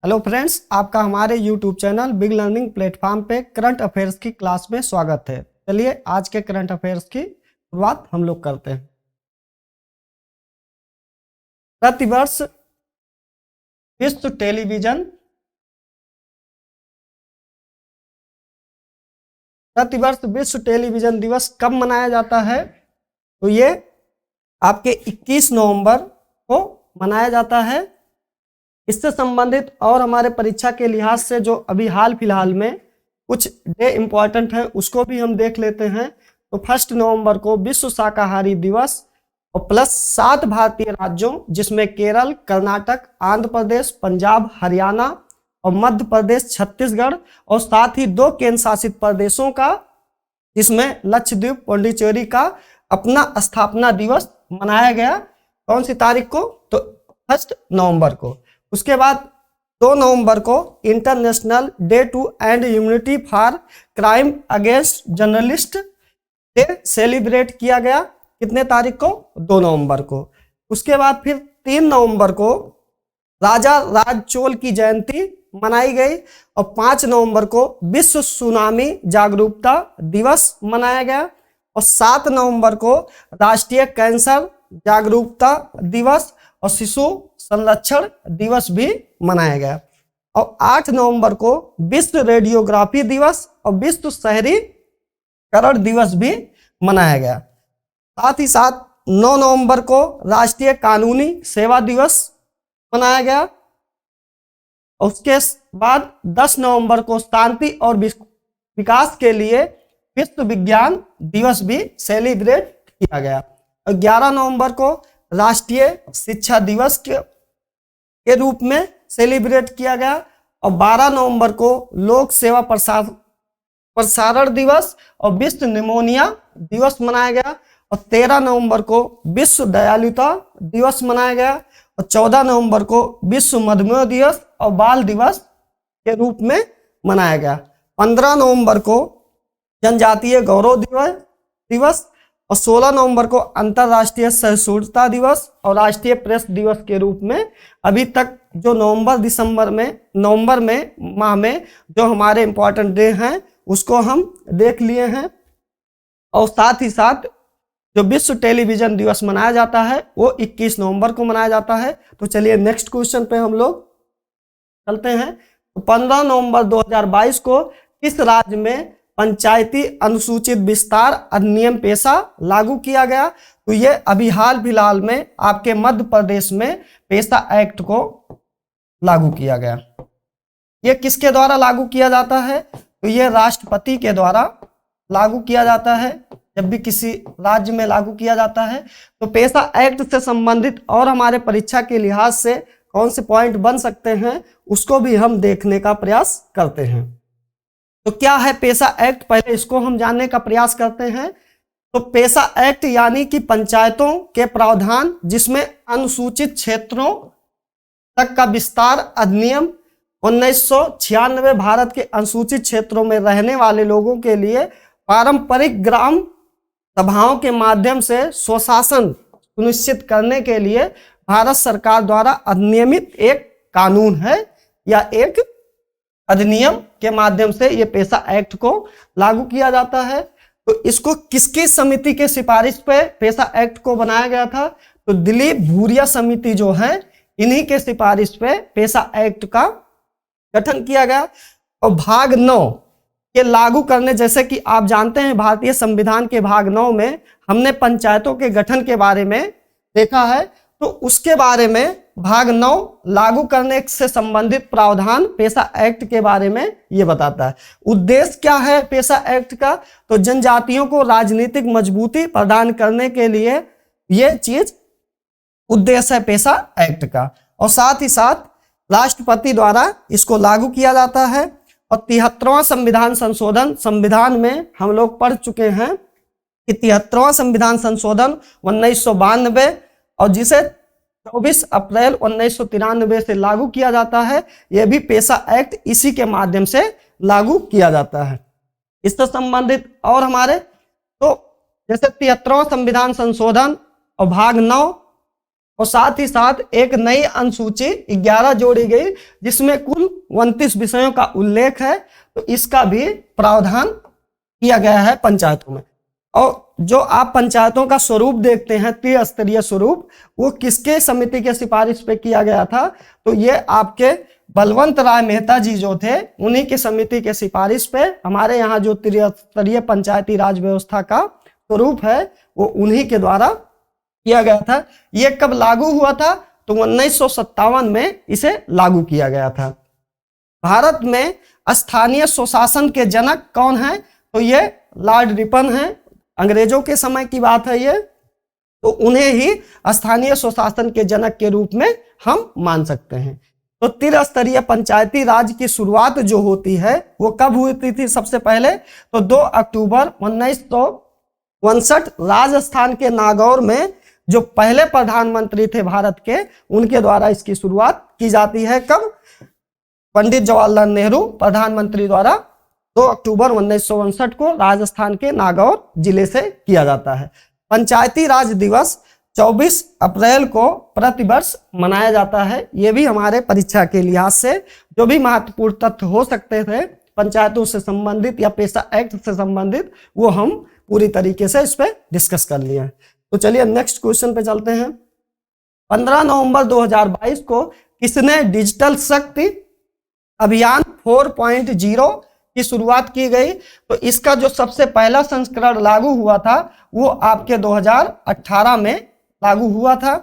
Hello friends, आपका हमारे YouTube channel big learning platform पे करंट अफेयर्स की क्लास में स्वागत है। चलिए आज के करंट अफेयर्स की शुरुआत हम लोग करते हैं। प्रतिवर्ष विश्व टेलीविजन प्रतिवर्ष विश्व टेलीविजन दिवस कब मनाया जाता है? तो ये आपके 21 नवंबर को मनाया जाता है। इससे संबंधित और हमारे परीक्षा के लिहाज से जो अभी हाल फिलहाल में कुछ डे इम्पॉर्टेंट है उसको भी हम देख लेते हैं। तो 1 नवंबर को विश्व शाकाहारी दिवस और प्लस 7 भारतीय राज्यों जिसमें केरल, कर्नाटक, आंध्र प्रदेश, पंजाब, हरियाणा और मध्य प्रदेश, छत्तीसगढ़ और साथ ही 2 केंद्र शासित प्रदेशों का जिसमें लक्षद्वीप, पौंडीचेरी का अपना स्थापना दिवस मनाया गया। कौन सी तारीख को? तो 1 नवंबर को। उसके बाद 2 नवंबर को international day to end unity for crime against journalist day celebrate किया गया। कितने तारीख को? 2 नवंबर को। उसके बाद फिर 3 नवंबर को राजा राज चोल की जयंती मनाई गई और 5 नवंबर को विश्व सुनामी जागरूकता दिवस मनाया गया और 7 नवंबर को राष्ट्रीय कैंसर जागरूकता दिवस और शिशु संरक्षण दिवस भी मनाया गया और 8 नवंबर को विश्व रेडियोग्राफी दिवस और विश्व शहरीकरण दिवस भी मनाया गया। साथ ही साथ 9 नवंबर को राष्ट्रीय कानूनी सेवा दिवस मनाया गया और उसके बाद 10 नवंबर को शांति और विकास के लिए विश्व विज्ञान दिवस भी सेलिब्रेट किया गया और 11 नवंबर को राष्ट्रीय शिक्षा दिवस के रूप में सेलिब्रेट किया गया और 12 नवंबर को लोक सेवा प्रसारण दिवस और विश्व निमोनिया दिवस मनाया गया और 13 नवंबर को विश्व दयालुता दिवस मनाया गया और 14 नवंबर को विश्व मधुमेह दिवस और बाल दिवस के रूप में मनाया गया। 15 नवंबर को जनजातीय गौरव दिवस और 16 नवंबर को अंतर्राष्ट्रीय सहिष्णुता दिवस और राष्ट्रीय प्रेस दिवस के रूप में अभी तक जो नवंबर में माह में जो हमारे इंपॉर्टेंट डे हैं उसको हम देख लिए हैं। और साथ ही साथ जो विश्व टेलीविजन दिवस मनाया जाता है वो 21 नवंबर को मनाया जाता है। तो चलिए नेक्स्ट क्वेश्चन पे हम लोग चलते हैं। तो 15 नवंबर 2022 को किस राज्य में पंचायती अनुसूचित विस्तार अधिनियम पेशा लागू किया गया? तो ये अभी हाल फिलहाल में आपके मध्य प्रदेश में पेशा एक्ट को लागू किया गया। ये किसके द्वारा लागू किया जाता है? तो ये राष्ट्रपति के द्वारा लागू किया जाता है। जब भी किसी राज्य में लागू किया जाता है तो पेशा एक्ट से संबंधित और हमारे परीक्षा के लिहाज से कौन से पॉइंट बन सकते हैं उसको भी हम देखने का प्रयास करते हैं। तो क्या है पेशा एक्ट? पहले इसको हम जानने का प्रयास करते हैं। तो पेशा एक्ट यानी कि पंचायतों के प्रावधान जिसमें अनुसूचित क्षेत्रों तक का विस्तार अधिनियम 1996 भारत के अनुसूचित क्षेत्रों में रहने वाले लोगों के लिए पारंपरिक ग्राम सभाओं के माध्यम से स्वशासन सुनिश्चित करने के लिए भारत सरकार द्वारा अधिनियमित एक कानून है या एक अधिनियम के माध्यम से ये पेशा एक्ट को लागू किया जाता है। तो इसको किसकी समिति के सिफारिश पे पेशा एक्ट को बनाया गया था? तो दिलीप भूरिया समिति जो है इन्हीं के सिफारिश पे पेशा एक्ट का गठन किया गया। और भाग 9 के लागू करने, जैसे कि आप जानते हैं भारतीय संविधान के भाग 9 में हमने पंचायतों के गठन के बारे में देखा है। तो उसके बारे में भाग 9 लागू करने से संबंधित प्रावधान पेशा एक्ट के बारे में ये बताता है। उद्देश्य क्या है पेशा एक्ट का? तो जनजातियों को राजनीतिक मजबूती प्रदान करने के लिए ये चीज उद्देश्य है पेशा एक्ट का। और साथ ही साथ राष्ट्रपति द्वारा इसको लागू किया जाता है। और 73वां संविधान संशोधन, संविधान में हम लोग पढ़ चुके हैं कि 73वां संविधान संशोधन 1992 और जिसे 24 अप्रैल 1993 से लागू किया जाता है, यह भी पेशा एक्ट इसी के माध्यम से लागू किया जाता है। इससे संबंधित और हमारे तो जैसे 73वां संविधान संशोधन और भाग 9 और साथ ही साथ एक नई अनुसूची 11 जोड़ी गई जिसमें कुल 29 विषयों का उल्लेख है। तो इसका भी प्रावधान किया गया है पंचायतों में। और जो आप पंचायतों का स्वरूप देखते हैं, त्रिस्तरीय स्वरूप, वो किसके समिति के सिफारिश पे किया गया था? तो ये आपके बलवंत राय मेहता जी जो थे, उन्हीं की समिति के सिफारिश पे हमारे यहाँ जो त्रिस्तरीय पंचायती राज व्यवस्था का स्वरूप है वो उन्हीं के द्वारा किया गया था। ये कब लागू हुआ था? तो 1957 में इसे लागू किया गया था। भारत में स्थानीय स्वशासन के जनक कौन है? तो ये लॉर्ड रिपन है। अंग्रेजों के समय की बात है ये, तो उन्हें ही स्थानीय स्वशासन के जनक के रूप में हम मान सकते हैं। तो त्रिस्तरीय पंचायती राज की शुरुआत जो होती है वो कब हुई थी? सबसे पहले तो 2 अक्टूबर 1959 राजस्थान के नागौर में जो पहले प्रधानमंत्री थे भारत के, उनके द्वारा इसकी शुरुआत की जाती है। कब? पंडित जवाहरलाल नेहरू प्रधानमंत्री द्वारा 2 अक्टूबर 1959 को राजस्थान के नागौर जिले से किया जाता है। पंचायती राज दिवस 24 अप्रैल को प्रतिवर्ष मनाया जाता है। ये भी हमारे परीक्षा के लिहाज से जो भी महत्वपूर्ण तथ्य हो सकते थे पंचायतों से संबंधित या पेशा एक्ट से संबंधित, वो हम पूरी तरीके से इस पे डिस्कस कर लिए हैं। तो चलिए नेक्स्ट क्वेश्चन पे चलते हैं। 15 नवंबर 2022 को किसने डिजिटल शक्ति अभियान 4.0 की शुरुआत की गई? तो इसका जो सबसे पहला संस्करण लागू हुआ था वो आपके 2018 में लागू हुआ था,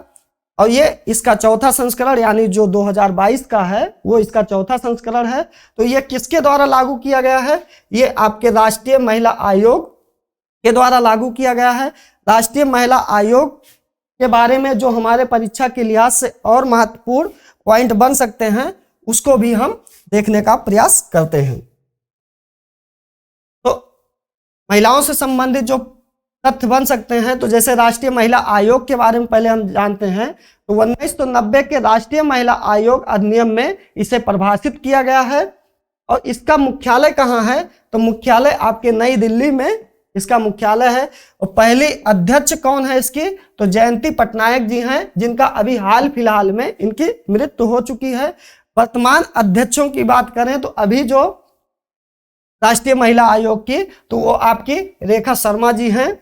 और ये इसका चौथा संस्करण यानी जो 2022 का है वो इसका चौथा संस्करण है। तो ये किसके द्वारा लागू किया गया है? ये आपके राष्ट्रीय महिला आयोग के द्वारा लागू किया गया है। राष्ट्रीय महिला आयोग के बारे में जो हमारे परीक्षा के लिहाज से और महत्वपूर्ण पॉइंट बन सकते हैं उसको भी हम देखने का प्रयास करते हैं। तो महिलाओं से संबंधित जो तथ्य बन सकते हैं, तो जैसे राष्ट्रीय महिला आयोग के बारे में पहले हम जानते हैं, तो 1990 के राष्ट्रीय महिला आयोग अधिनियम में इसे परिभाषित किया गया है। और इसका मुख्यालय कहाँ है? तो मुख्यालय आपके नई दिल्ली में इसका मुख्यालय है। और पहली अध्यक्ष कौन है इसकी? तो जयंती पटनायक जी हैं, जिनका अभी हाल फिलहाल में इनकी मृत्यु हो चुकी है। वर्तमान अध्यक्षों की बात करें तो अभी जो राष्ट्रीय महिला आयोग की, तो वो आपकी रेखा शर्मा जी हैं।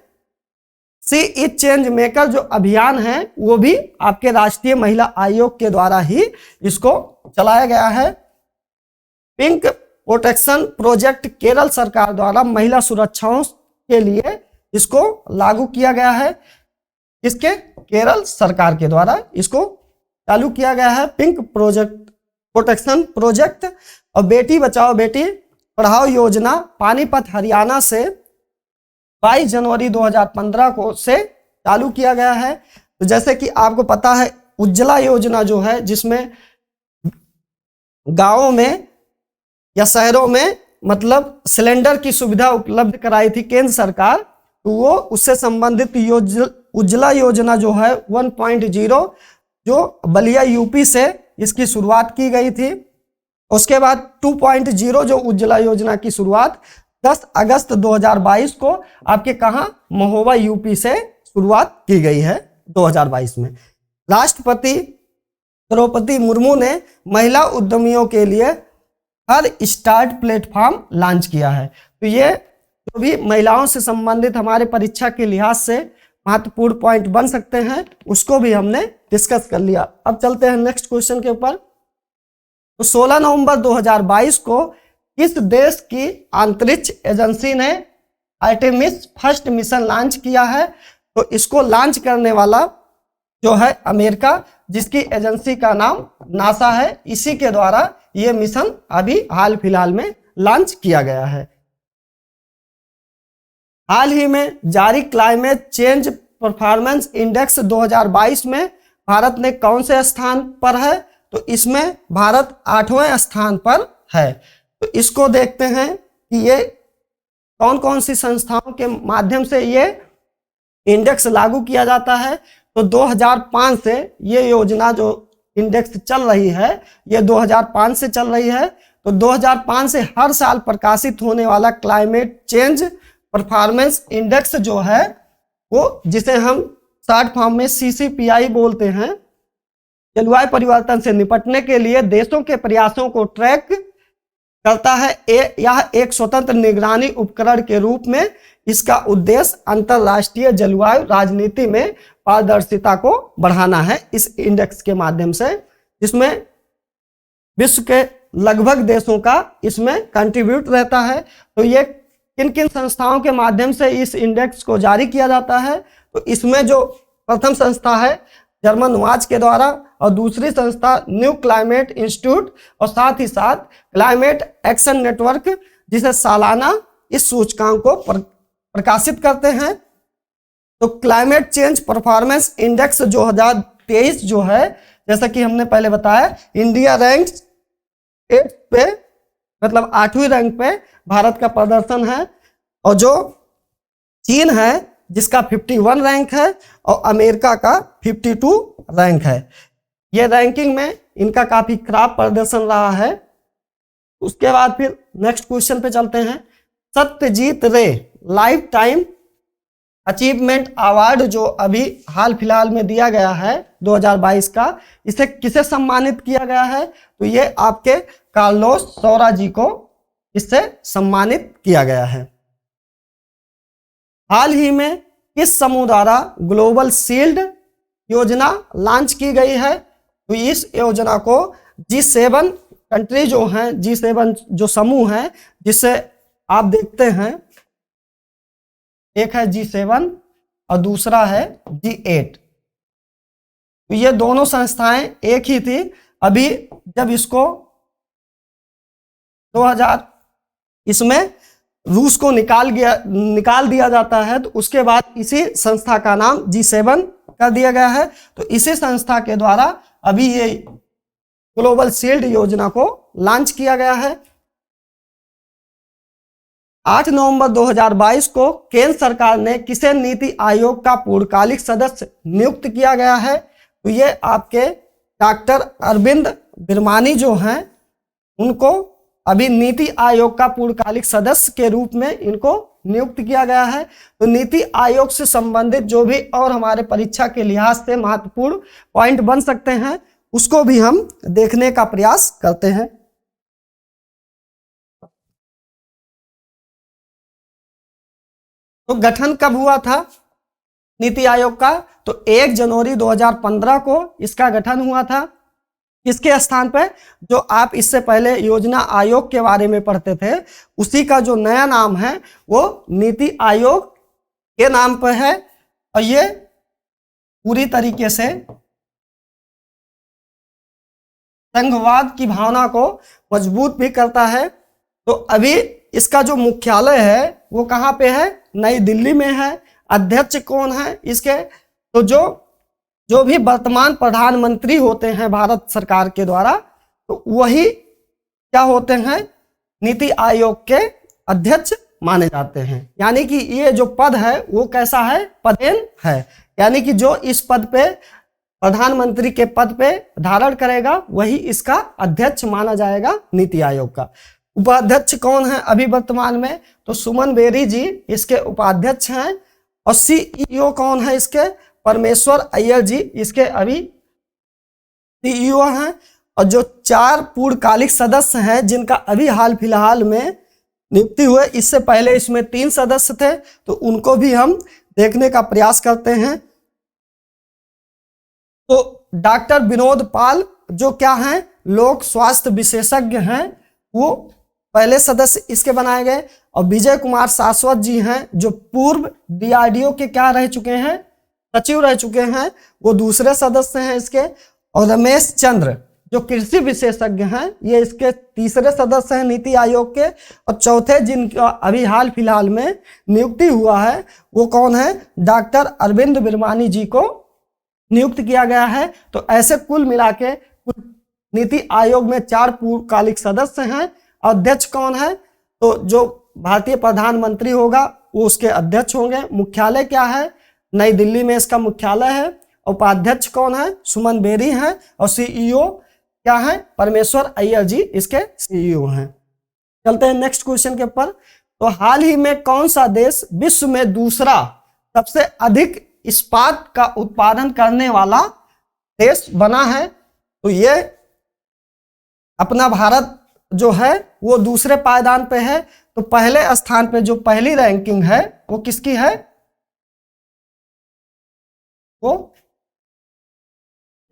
सी इज चेंज मेकर जो अभियान है वो भी आपके राष्ट्रीय महिला आयोग के द्वारा ही इसको चलाया गया है। पिंक प्रोटेक्शन प्रोजेक्ट केरल सरकार द्वारा महिला सुरक्षाओं के लिए इसको लागू किया गया है। इसके केरल सरकार के द्वारा इसको चालू किया गया है पिंक प्रोटेक्शन प्रोजेक्ट। और बेटी बचाओ बेटी पढ़ाओ योजना पानीपत हरियाणा से 22 जनवरी 2015 को से चालू किया गया है। तो जैसे कि आपको पता है उज्ज्वला योजना जो है, जिसमें गांवों में या शहरों में मतलब सिलेंडर की सुविधा उपलब्ध कराई थी केंद्र सरकार, तो वो उससे संबंधित उज्ज्वला योजना जो है 1.0 जो बलिया यूपी से इसकी शुरुआत की गई थी। उसके बाद 2.0 जो उज्ज्वला योजना की शुरुआत 10 अगस्त 2022 को आपके कहाँ महोबा यूपी से शुरुआत की गई है 2022 में। राष्ट्रपति द्रौपदी मुर्मू ने महिला उद्यमियों के लिए हर स्टार्ट प्लेटफॉर्म लॉन्च किया है। तो ये जो भी महिलाओं से संबंधित हमारे परीक्षा के लिहाज से महत्वपूर्ण पॉइंट बन सकते हैं उसको भी हमने डिस्कस कर लिया। अब चलते हैं नेक्स्ट क्वेश्चन के ऊपर। तो 16 नवंबर 2022 को किस देश की अंतरिक्ष एजेंसी ने आर्टेमिस फर्स्ट मिशन लॉन्च किया है? तो इसको लॉन्च करने वाला जो है अमेरिका, जिसकी एजेंसी का नाम नासा है। इसी के द्वारा ये मिशन अभी हाल फिलहाल में लॉन्च किया गया है। हाल ही में जारी क्लाइमेट चेंज परफॉर्मेंस इंडेक्स 2022 में भारत ने कौन से स्थान पर है? तो इसमें भारत 8वें स्थान पर है। तो इसको देखते हैं कि ये कौन कौन सी संस्थाओं के माध्यम से ये इंडेक्स लागू किया जाता है। तो 2005 से ये योजना जो इंडेक्स चल रही है ये 2005 से चल रही है। तो 2005 से हर साल प्रकाशित होने वाला क्लाइमेट चेंज परफॉर्मेंस इंडेक्स जो है वो, जिसे हम शॉर्ट फॉर्म में CCPI बोलते हैं, जलवायु परिवर्तन से निपटने के लिए देशों के प्रयासों को ट्रैक करता है। यह एक स्वतंत्र निगरानी उपकरण के रूप में इसका उद्देश्य अंतरराष्ट्रीय जलवायु राजनीति में पारदर्शिता को बढ़ाना है इस इंडेक्स के माध्यम से, जिसमें विश्व के लगभग देशों का इसमें कंट्रीब्यूट रहता है। तो ये किन किन संस्थाओं के माध्यम से इस इंडेक्स को जारी किया जाता है, तो इसमें जो प्रथम संस्था है जर्मन वाच के द्वारा, और दूसरी संस्था न्यू क्लाइमेट इंस्टीट्यूट, और साथ ही साथ क्लाइमेट एक्शन नेटवर्क, जिसे सालाना इस सूचकांक को प्रकाशित करते हैं। तो क्लाइमेट चेंज परफॉर्मेंस इंडेक्स 2023 जो है, जैसा कि हमने पहले बताया, इंडिया रैंक 8 पे, मतलब 8वीं रैंक पे भारत का प्रदर्शन है, और जो चीन है जिसका 51 रैंक है और अमेरिका का 52 रैंक है। ये रैंकिंग में इनका काफी खराब प्रदर्शन रहा है। उसके बाद फिर नेक्स्ट क्वेश्चन पे चलते हैं। सत्यजीत रे लाइफ टाइम अचीवमेंट अवार्ड जो अभी हाल फिलहाल में दिया गया है 2022 का, इसे किसे सम्मानित किया गया है, तो ये आपके कार्लोस सौरा जी को इससे सम्मानित किया गया है। हाल ही में किस समूह द्वारा ग्लोबल शील्ड योजना लॉन्च की गई है, तो इस योजना को G7 कंट्री जो हैं, G7 जो समूह है, जिसे आप देखते हैं, एक है G7 और दूसरा है G8। तो ये दोनों संस्थाएं एक ही थी। अभी जब इसको 2000 इसमें रूस को निकाल दिया जाता है, तो उसके बाद इसी संस्था का नाम G7 कर दिया गया है। तो इसी संस्था के द्वारा अभी ये ग्लोबल शील्ड योजना को लॉन्च किया गया है। 8 नवंबर 2022 को केंद्र सरकार ने किसे नीति आयोग का पूर्णकालिक सदस्य नियुक्त किया गया है, तो ये आपके डॉक्टर अरविंद बिरमानी जो हैं, उनको अभी नीति आयोग का पूर्णकालिक सदस्य के रूप में इनको नियुक्त किया गया है। तो नीति आयोग से संबंधित जो भी और हमारे परीक्षा के लिहाज से महत्वपूर्ण पॉइंट बन सकते हैं, उसको भी हम देखने का प्रयास करते हैं। तो गठन कब हुआ था नीति आयोग का, तो 1 जनवरी 2015 को इसका गठन हुआ था। इसके स्थान पे जो आप इससे पहले योजना आयोग के बारे में पढ़ते थे, उसी का जो नया नाम है वो नीति आयोग के नाम पर है, और ये पूरी तरीके से संघवाद की भावना को मजबूत भी करता है। तो अभी इसका जो मुख्यालय है वो कहाँ पे है, नई दिल्ली में है। अध्यक्ष कौन है इसके, तो जो भी वर्तमान प्रधानमंत्री होते हैं भारत सरकार के द्वारा, तो वही क्या होते हैं, नीति आयोग के अध्यक्ष माने जाते हैं। यानी कि ये जो पद है वो कैसा है, पदेन है, यानी कि जो इस पद पे प्रधानमंत्री के पद पे धारण करेगा वही इसका अध्यक्ष माना जाएगा नीति आयोग का। उपाध्यक्ष कौन है अभी वर्तमान में, तो सुमन बेरी जी इसके उपाध्यक्ष हैं, और सीईओ कौन है इसके, परमेश्वर अय्यर जी इसके अभी सीईओ हैं। और जो 4 पूर्णकालिक सदस्य हैं जिनका अभी हाल फिलहाल में नियुक्ति हुए, इससे पहले इसमें 3 सदस्य थे, तो उनको भी हम देखने का प्रयास करते हैं। तो डॉक्टर विनोद पाल जो क्या हैं, लोक स्वास्थ्य विशेषज्ञ हैं, वो पहले सदस्य इसके बनाए गए। और विजय कुमार शाश्वत जी हैं जो पूर्व डीआरडीओ के क्या रह चुके हैं, सचिव रह चुके हैं, वो दूसरे सदस्य हैं इसके। और रमेश चंद्र जो कृषि विशेषज्ञ हैं, ये इसके तीसरे सदस्य हैं नीति आयोग के। और चौथे जिनका अभी हाल फिलहाल में नियुक्ति हुआ है वो कौन है, डॉक्टर अरविंद बिरमानी जी को नियुक्त किया गया है। तो ऐसे कुल मिला के नीति आयोग में 4 पूर्णकालिक सदस्य हैं। अध्यक्ष कौन है, तो जो भारतीय प्रधानमंत्री होगा वो उसके अध्यक्ष होंगे। मुख्यालय क्या है, नई दिल्ली में इसका मुख्यालय है। उपाध्यक्ष कौन है, सुमन बेरी हैं। और सीईओ क्या है, परमेश्वर अय्यर जी इसके सीईओ हैं। चलते हैं नेक्स्ट क्वेश्चन के ऊपर। तो हाल ही में कौन सा देश विश्व में दूसरा सबसे अधिक इस्पात का उत्पादन करने वाला देश बना है, तो ये अपना भारत जो है वो दूसरे पायदान पे है। तो पहले स्थान पे जो पहली रैंकिंग है वो किसकी है, वो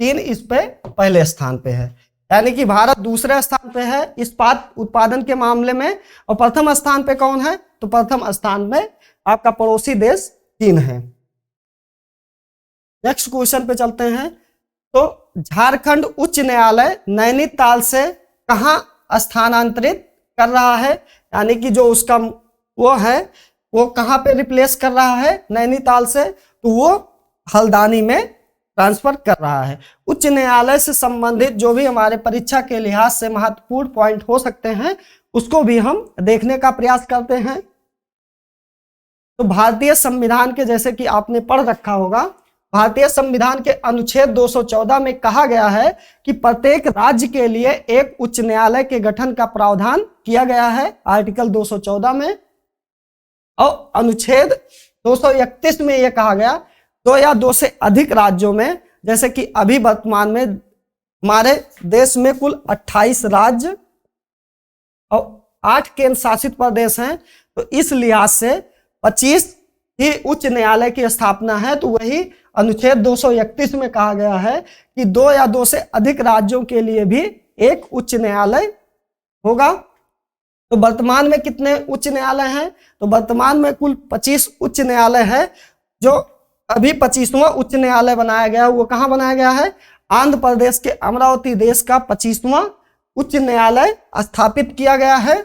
चीन इस पे पहले स्थान पे है। यानी कि भारत दूसरे स्थान पे है इस्पात उत्पादन के मामले में, और प्रथम स्थान पे कौन है, तो प्रथम स्थान में आपका पड़ोसी देश चीन है। नेक्स्ट क्वेश्चन पे चलते हैं। तो झारखंड उच्च न्यायालय नैनीताल से कहां स्थानांतरित कर रहा है, यानी कि जो उसका वो है वो कहां पे रिप्लेस कर रहा है नैनीताल से, तो वो हल्द्वानी में ट्रांसफर कर रहा है। उच्च न्यायालय से संबंधित जो भी हमारे परीक्षा के लिहाज से महत्वपूर्ण पॉइंट हो सकते हैं उसको भी हम देखने का प्रयास करते हैं। तो भारतीय संविधान के, जैसे कि आपने पढ़ रखा होगा, भारतीय संविधान के अनुच्छेद 214 में कहा गया है कि प्रत्येक राज्य के लिए एक उच्च न्यायालय के गठन का प्रावधान किया गया है आर्टिकल 214 में। और अनुच्छेद 231 में यह कहा गया 2 या 2 से अधिक राज्यों में, जैसे कि अभी वर्तमान में हमारे देश में कुल 28 राज्य और 8 केंद्र शासित प्रदेश हैं, तो इस लिहाज से 25 ही उच्च न्यायालय की स्थापना है। तो वही अनुच्छेद 231 में कहा गया है कि 2 या 2 से अधिक राज्यों के लिए भी एक उच्च न्यायालय होगा। तो वर्तमान में कितने उच्च न्यायालय हैं, तो वर्तमान में कुल 25 उच्च न्यायालय है। जो अभी 25वां उच्च न्यायालय बनाया गया है वो कहाँ बनाया गया है, आंध्र प्रदेश के अमरावती देश का 25वां उच्च न्यायालय स्थापित किया गया है,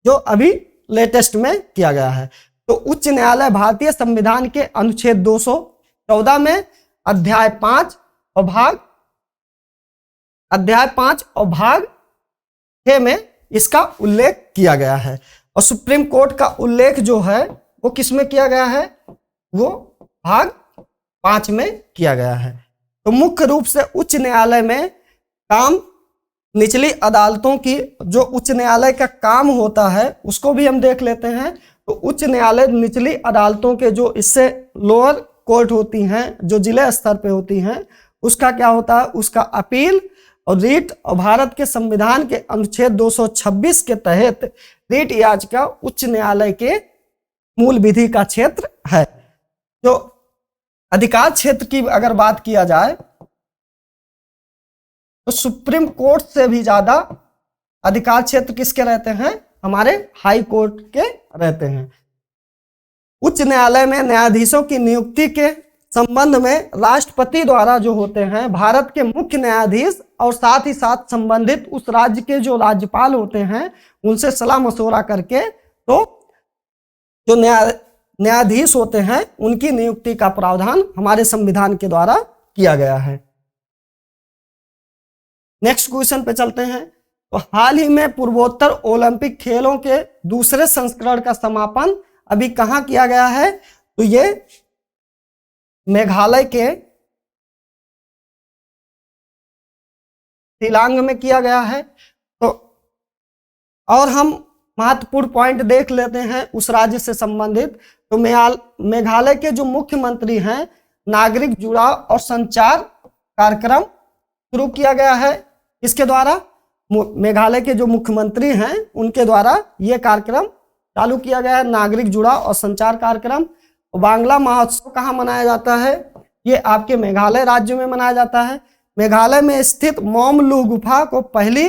जो अभी लेटेस्ट में किया गया है। तो उच्च न्यायालय भारतीय संविधान के अनुच्छेद 214 में अध्याय 5 और भाग 6 में इसका उल्लेख किया गया है। और सुप्रीम कोर्ट का उल्लेख जो है वो किस में किया गया है, वो भाग 5 में किया गया है। तो मुख्य रूप से उच्च न्यायालय में काम, निचली अदालतों की जो उच्च न्यायालय का काम होता है उसको भी हम देख लेते हैं। तो उच्च न्यायालय निचली अदालतों के जो इससे लोअर कोर्ट होती हैं, जो जिले स्तर पे होती हैं, उसका क्या होता है, उसका अपील और रीट, और भारत के संविधान के अनुच्छेद 226 के तहत रीट याचिका उच्च न्यायालय के मूल विधि का क्षेत्र है। जो अधिकार क्षेत्र की अगर बात किया जाए तो सुप्रीम कोर्ट से भी ज्यादा अधिकार क्षेत्र किसके रहते हैं, हमारे हाई कोर्ट के रहते हैं। उच्च न्यायालय में न्यायाधीशों की नियुक्ति के संबंध में राष्ट्रपति द्वारा जो होते हैं भारत के मुख्य न्यायाधीश और साथ ही साथ संबंधित उस राज्य के जो राज्यपाल होते हैं उनसे सलाह मशवरा करके तो जो न्यायाधीश होते हैं उनकी नियुक्ति का प्रावधान हमारे संविधान के द्वारा किया गया है। नेक्स्ट क्वेश्चन पे चलते हैं। तो हाल ही में पूर्वोत्तर ओलंपिक खेलों के दूसरे संस्करण का समापन अभी कहाँ किया गया है, तो ये मेघालय के शिलांग में किया गया है। तो और हम महत्वपूर्ण पॉइंट देख लेते हैं उस राज्य से संबंधित। तो मेघालय के जो मुख्यमंत्री हैं, नागरिक जुड़ाव और संचार कार्यक्रम शुरू किया गया है। इसके द्वारा मेघालय के जो मुख्यमंत्री हैं उनके द्वारा यह कार्यक्रम चालू किया गया है, नागरिक जुड़ाव और संचार कार्यक्रम। बांग्ला महोत्सव कहाँ मनाया जाता है, ये आपके मेघालय राज्य में मनाया जाता है। मेघालय में स्थित मौमलू गुफा को पहली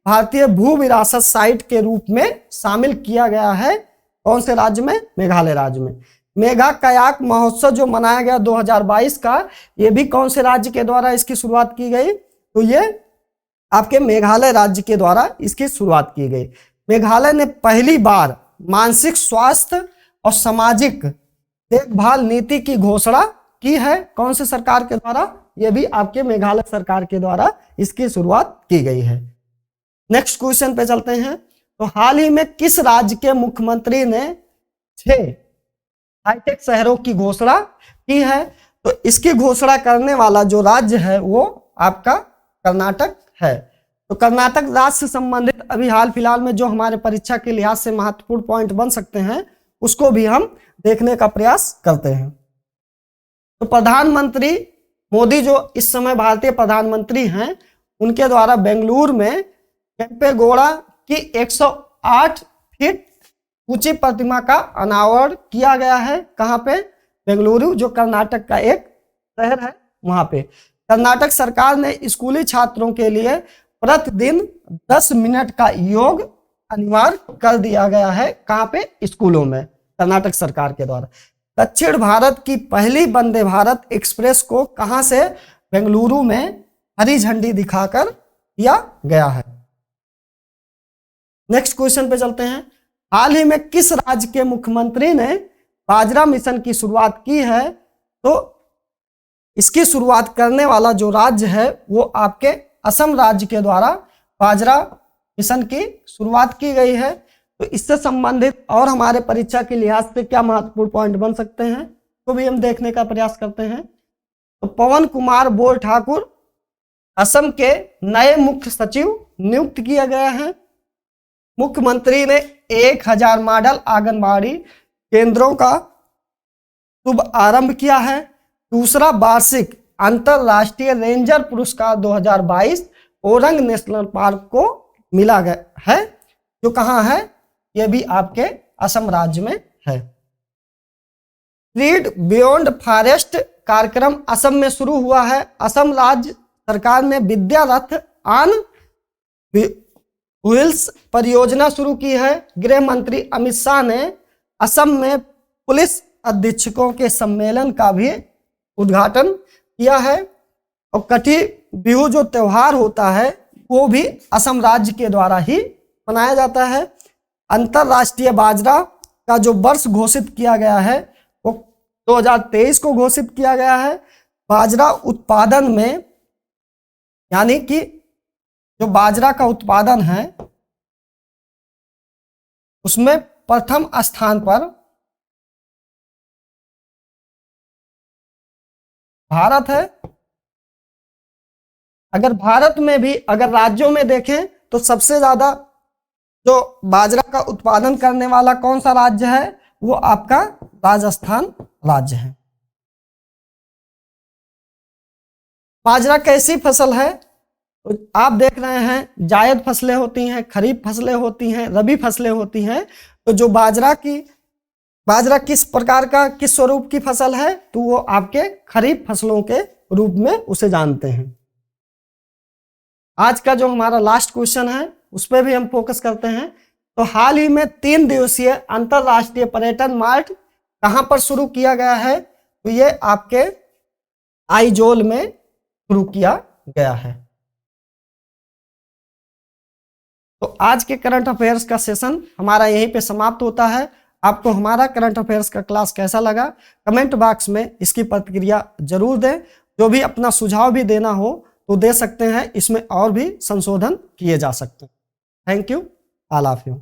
भारतीय भू विरासत साइट के रूप में शामिल किया गया है। कौन से राज्य में, मेघालय राज्य में। मेघा कयाक महोत्सव जो मनाया गया 2022 का, ये भी कौन से राज्य के द्वारा इसकी शुरुआत की गई, तो ये आपके मेघालय राज्य के द्वारा इसकी शुरुआत की गई। मेघालय ने पहली बार मानसिक स्वास्थ्य और सामाजिक देखभाल नीति की घोषणा की है। कौन से सरकार के द्वारा, यह भी आपके मेघालय सरकार के द्वारा इसकी शुरुआत की गई है। नेक्स्ट क्वेश्चन पे चलते हैं। तो हाल ही में किस राज्य के मुख्यमंत्री ने 6 हाईटेक शहरों की घोषणा की है, तो इसकी घोषणा करने वाला जो राज्य है वो आपका कर्नाटक है। तो कर्नाटक राज्य से संबंधित अभी हाल फिलहाल में जो हमारे परीक्षा के लिहाज से महत्वपूर्ण पॉइंट बन सकते हैं उसको भी हम देखने का प्रयास करते हैं। तो प्रधानमंत्री मोदी जो इस समय भारतीय प्रधानमंत्री हैं, उनके द्वारा बेंगलुरु में केम्पेगौड़ा की 108 फीट ऊंची प्रतिमा का अनावरण किया गया है। कहाँ पे? बेंगलुरु, जो कर्नाटक का एक शहर है, वहां पे। कर्नाटक सरकार ने स्कूली छात्रों के लिए प्रतिदिन 10 मिनट का योग अनिवार्य कर दिया गया है। कहाँ पे? स्कूलों में, कर्नाटक सरकार के द्वारा। दक्षिण भारत की पहली वंदे भारत एक्सप्रेस को कहां से? बेंगलुरु में हरी झंडी दिखाकर किया गया है। नेक्स्ट क्वेश्चन पे चलते हैं। हाल ही में किस राज्य के मुख्यमंत्री ने बाजरा मिशन की शुरुआत की है? तो इसकी शुरुआत करने वाला जो राज्य है वो आपके असम राज्य के द्वारा बाजरा मिशन की शुरुआत की गई है। तो इससे संबंधित और हमारे परीक्षा के लिहाज से क्या महत्वपूर्ण पॉइंट बन सकते हैं, तो भी हम देखने का प्रयास करते हैं। तो पवन कुमार बोर ठाकुर असम के नए मुख्य सचिव नियुक्त किया गया है। मुख्यमंत्री ने 1000 मॉडल आंगनबाड़ी केंद्रों का शुभ आरंभ किया है। दूसरा वार्षिक अंतरराष्ट्रीय रेंजर पुरस्कार 2022 ओरंग नेशनल पार्क को मिला गया है, जो कहाँ है? ये भी आपके असम राज्य में है। रीड बियॉन्ड फॉरेस्ट कार्यक्रम असम में शुरू हुआ है। असम राज्य सरकार ने विद्या रथ ऑन व्हील्स परियोजना शुरू की है। गृह मंत्री अमित शाह ने असम में पुलिस अधीक्षकों के सम्मेलन का भी उद्घाटन किया है। और कठी बिहू जो त्योहार होता है वो भी असम राज्य के द्वारा ही मनाया जाता है। अंतरराष्ट्रीय बाजरा का जो वर्ष घोषित किया गया है वो 2023 को घोषित किया गया है। बाजरा उत्पादन में, यानी कि जो बाजरा का उत्पादन है उसमें प्रथम स्थान पर भारत है। अगर भारत में भी अगर राज्यों में देखें तो सबसे ज्यादा जो बाजरा का उत्पादन करने वाला कौन सा राज्य है? वो आपका राजस्थान राज्य है। बाजरा कैसी फसल है? तो आप देख रहे हैं जायद फसलें होती हैं, खरीफ फसलें होती हैं, रबी फसलें होती हैं। तो जो बाजरा किस प्रकार का, किस स्वरूप की फसल है? तो वो आपके खरीफ फसलों के रूप में उसे जानते हैं। आज का जो हमारा लास्ट क्वेश्चन है उस पर भी हम फोकस करते हैं। तो हाल ही में 3 दिवसीय अंतरराष्ट्रीय पर्यटन मार्ट कहां पर शुरू किया गया है? तो ये आपके आइजोल में शुरू किया गया है। तो आज के करंट अफेयर्स का सेशन हमारा यहीं पे समाप्त होता है। आपको हमारा करंट अफेयर्स का क्लास कैसा लगा, कमेंट बॉक्स में इसकी प्रतिक्रिया जरूर दें। जो भी अपना सुझाव भी देना हो तो दे सकते हैं, इसमें और भी संशोधन किए जा सकते हैं। Thank you, all of you.